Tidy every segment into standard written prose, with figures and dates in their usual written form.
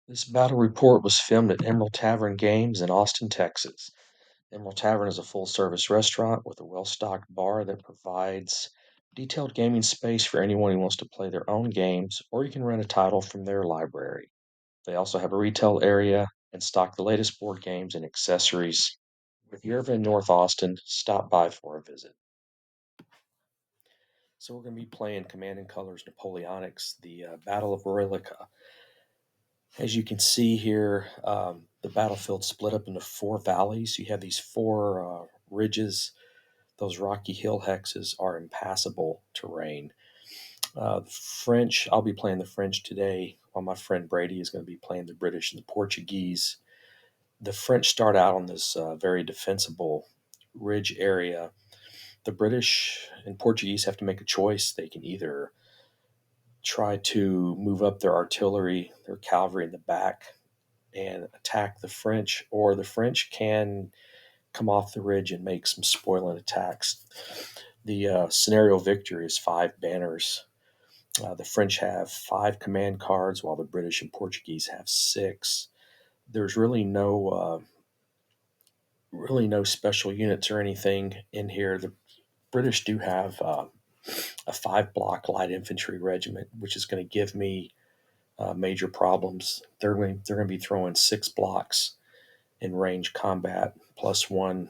This battle report was filmed at Emerald Tavern Games in Austin, Texas. Emerald Tavern is a full service restaurant with a well stocked bar that provides detailed gaming space for anyone who wants to play their own games, or you can rent a title from their library. They also have a retail area and stock the latest board games and accessories. If you're ever in North Austin, stop by for a visit. So, we're going to be playing Command and Colors Napoleonics, the Battle of Rolica. As you can see here, the battlefield split up into four valleys. You have these four ridges. Those rocky hill hexes are impassable terrain. The French, I'll be playing the French today, while my friend Brady is going to be playing the British and the Portuguese. The French start out on this very defensible ridge area. The British and Portuguese have to make a choice. They can either try to move up their artillery, their cavalry in the back, and attack the French, or the French can come off the ridge and make some spoiling attacks. The scenario victory is 5 banners. The French have 5 command cards, while the British and Portuguese have 6. There's really no special units or anything in here. The British do have a 5-block light infantry regiment, which is going to give me major problems. They're going to be throwing 6 blocks in range combat, +1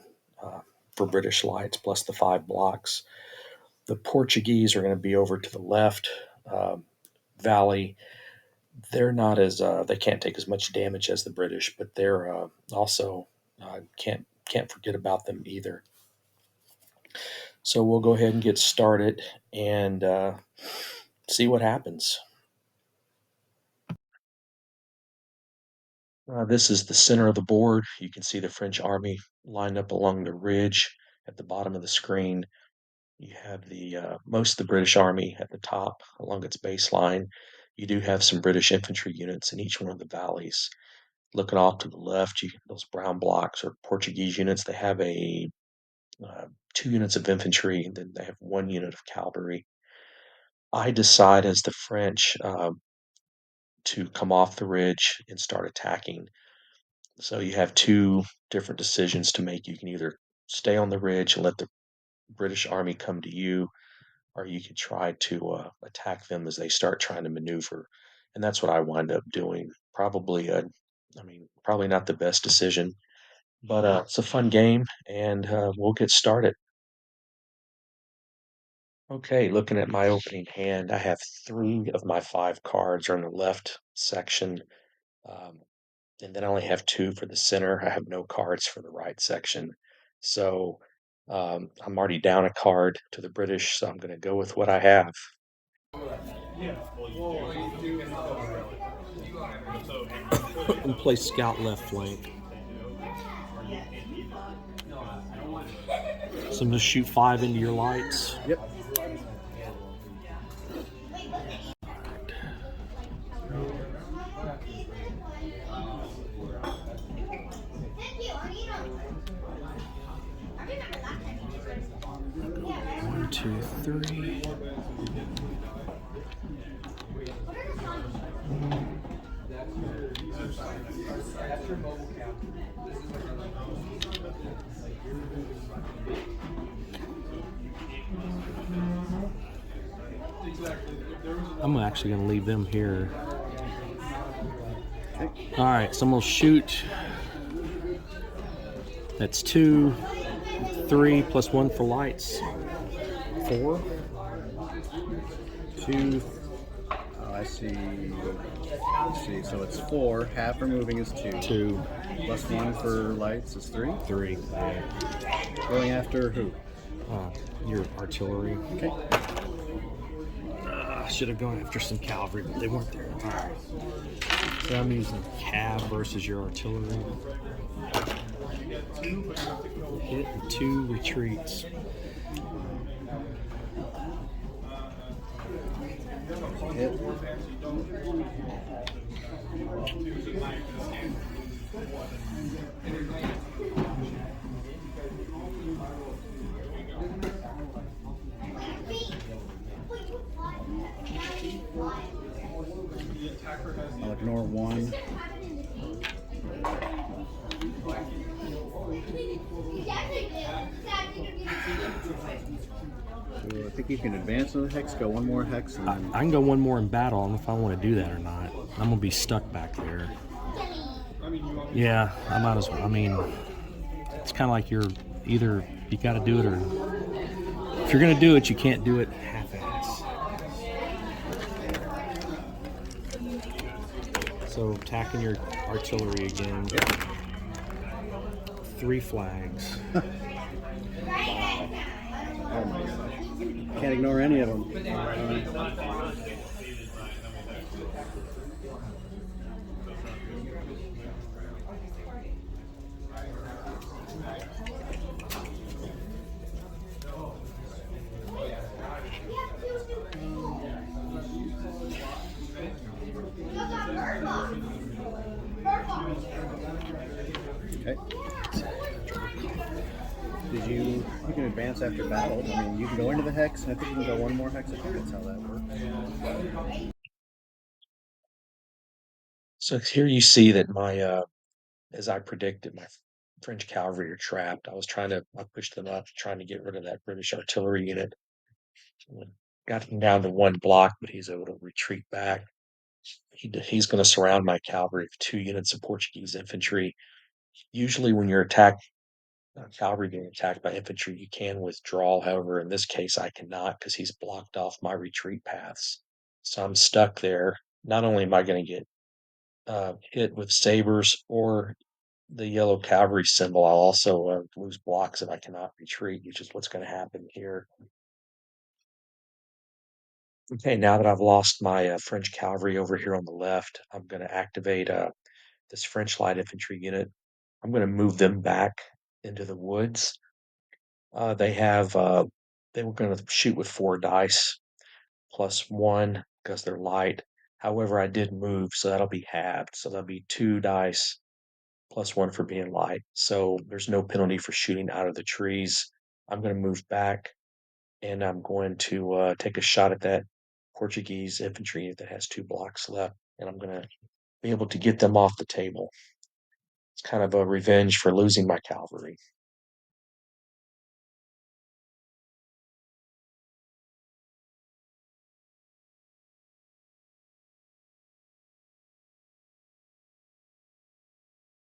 for British lights, plus the 5 blocks. The Portuguese are going to be over to the left valley. They're not as they can't take as much damage as the British, but they're also can't forget about them either. So we'll go ahead and get started and see what happens. This is the center of the board. You can see the French army lined up along the ridge at the bottom of the screen. You have the most of the British army at the top along its baseline. You do have some British infantry units in each one of the valleys. Looking off to the left, those brown blocks are Portuguese units. They have 2 units of infantry, and then they have 1 unit of cavalry. I decide as the French to come off the ridge and start attacking. So you have 2 different decisions to make. You can either stay on the ridge and let the British army come to you, or you could try to attack them as they start trying to maneuver. And that's what I wind up doing. Probably not the best decision, but it's a fun game, and we'll get started. Okay, looking at my opening hand, I have 3 of my 5 cards are in the left section, um, and then I only have 2 for the center. I have no cards for the right section. So I'm already down a card to the British, so I'm going to go with what I have. And play scout left flank. So I'm going to shoot 5 into your lights. Yep. One, two, three. I'm actually going to leave them here. Okay. All right, so I'm going to shoot. That's 2, 3 plus 1 for lights. 4. 2. Oh, I see. Let's see. So it's 4. Half removing is 2. 2. Plus 1 for lights is 3. 3. Going after who? Your artillery. Okay. Should have gone after some cavalry, but they weren't there. All right. So I'm using cav versus your artillery. Hit and 2 retreats. Hit. I'll ignore one. So I think you can advance another hex, go one more hex, and then. I can go one more in battle. I don't know if I want to do that or not. I'm gonna be stuck back there. Yeah, I might as well. I mean, it's kind of like you're either you got to do it or if you're gonna do it, you can't do it half-ass. So attacking your artillery again. Yep. 3 flags. Oh my gosh. Can't ignore any of them. Okay. Did you? You can advance after battle. I mean, you can go into the hex, and I think you can go one more hex. I think that's how that works. So here you see that as I predicted, my French cavalry are trapped. I pushed them up, trying to get rid of that British artillery unit. Got him down to one block, but he's able to retreat back. He's going to surround my cavalry with 2 units of Portuguese infantry. Usually, when you're attacked, cavalry being attacked by infantry, you can withdraw. However, in this case, I cannot because he's blocked off my retreat paths. So I'm stuck there. Not only am I going to get hit with sabers or the yellow cavalry symbol, I'll also lose blocks if I cannot retreat, which is what's going to happen here. Okay, now that I've lost my French cavalry over here on the left, I'm going to activate this French light infantry unit. I'm going to move them back into the woods. They were going to shoot with 4 dice plus one because they're light. However, I did move, so that'll be halved. So that'll be 2 dice plus one for being light. So there's no penalty for shooting out of the trees. I'm going to move back and I'm going to take a shot at that Portuguese infantry that has 2 blocks left, and I'm going to be able to get them off the table. It's kind of a revenge for losing my cavalry.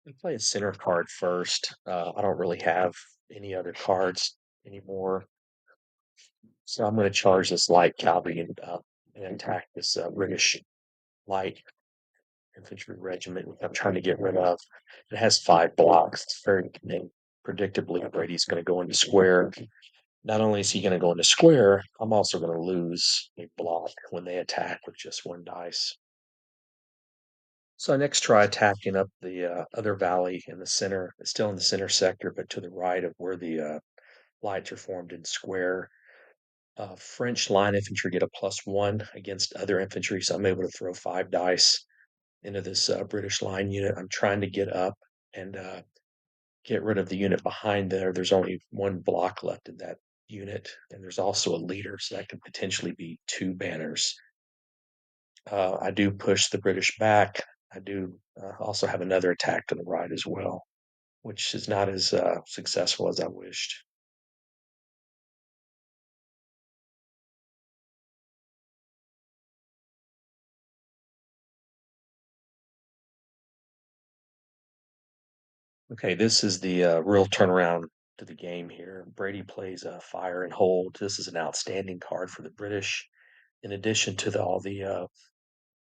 I play a center card first. I don't really have any other cards anymore, so I'm going to charge this light cavalry and attack this British light infantry regiment, which I'm trying to get rid of. It has 5 blocks. It's very predictably Brady's going to go into square. Not only is he going to go into square, I'm also going to lose a block when they attack with just 1 dice. So I next try attacking up the other valley in the center. It's still in the center sector, but to the right of where the lights are formed in square. French line infantry get a +1 against other infantry, so I'm able to throw 5 dice into this British line unit. I'm trying to get up and get rid of the unit behind there. There's only 1 block left in that unit, and there's also a leader, so that could potentially be 2 banners. I do push the British back. I do also have another attack to the right as well, which is not as successful as I wished. Okay, this is the real turnaround to the game here. Brady plays Fire and Hold. This is an outstanding card for the British. In addition to all the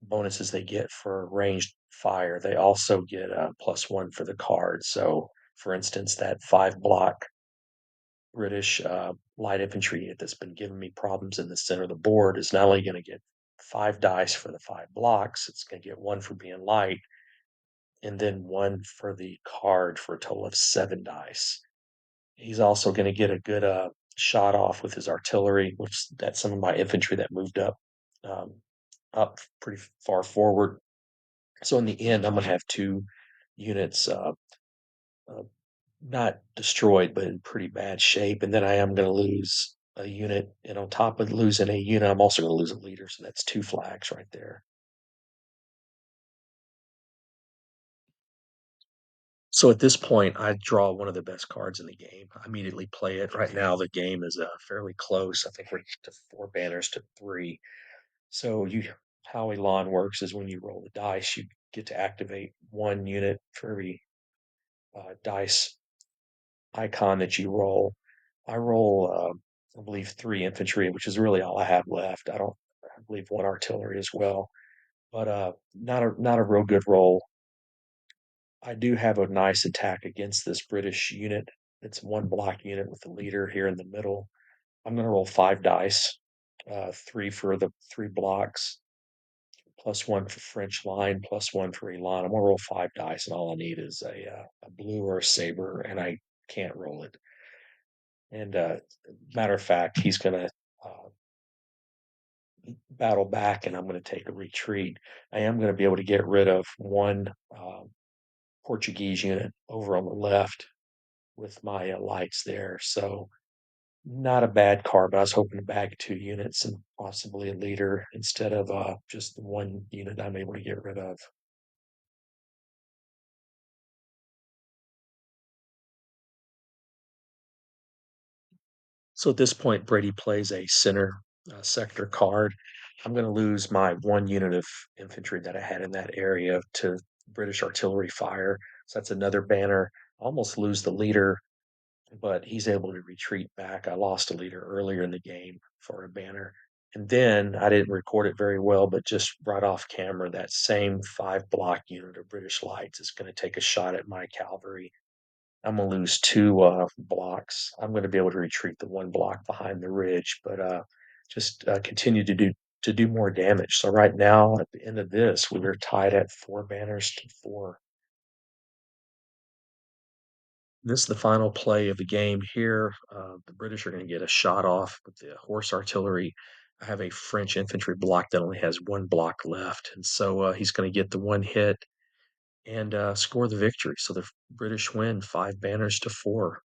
bonuses they get for ranged fire, they also get a +1 for the card. So, for instance, that 5 block British light infantry unit that's been giving me problems in the center of the board is not only going to get 5 dice for the 5 blocks, it's going to get one for being light, and then one for the card for a total of 7 dice. He's also going to get a good shot off with his artillery, which that's some of my infantry that moved um, up pretty far forward. So in the end, I'm going to have 2 units uh, not destroyed, but in pretty bad shape. And then I am going to lose a unit. And on top of losing a unit, I'm also going to lose a leader. So that's 2 flags right there. So at this point, I draw one of the best cards in the game. I immediately play it. Right now, the game is fairly close. I think we're to 4 banners to three. So how Elan works is when you roll the dice, you get to activate one unit for every dice icon that you roll. I roll, I believe, 3 infantry, which is really all I have left. I believe one artillery as well, but not a real good roll. I do have a nice attack against this British unit. It's one block unit with the leader here in the middle. I'm going to roll 5 dice, three for the 3 blocks, plus one for French line, plus one for Elan. I'm going to roll 5 dice, and all I need is a blue or a saber, and I can't roll it. And matter of fact, he's going to battle back, and I'm going to take a retreat. I am going to be able to get rid of one Portuguese unit over on the left with my lights there. So not a bad card, but I was hoping to bag 2 units and possibly a leader instead of just the one unit I'm able to get rid of. So at this point, Brady plays a center sector card. I'm going to lose my one unit of infantry that I had in that area to British artillery fire. So that's another banner. I almost lose the leader, but he's able to retreat back. I lost a leader earlier in the game for a banner. And then I didn't record it very well, but just right off camera, that same 5 block unit of British lights is going to take a shot at my cavalry. I'm going to lose 2 blocks. I'm going to be able to retreat the 1 block behind the ridge, but just continue to do more damage. So right now, at the end of this, we were tied at 4 banners to four. This is the final play of the game here. The British are going to get a shot off with the horse artillery. I have a French infantry block that only has 1 block left, and so he's going to get the one hit and score the victory. So the British win 5 banners to four.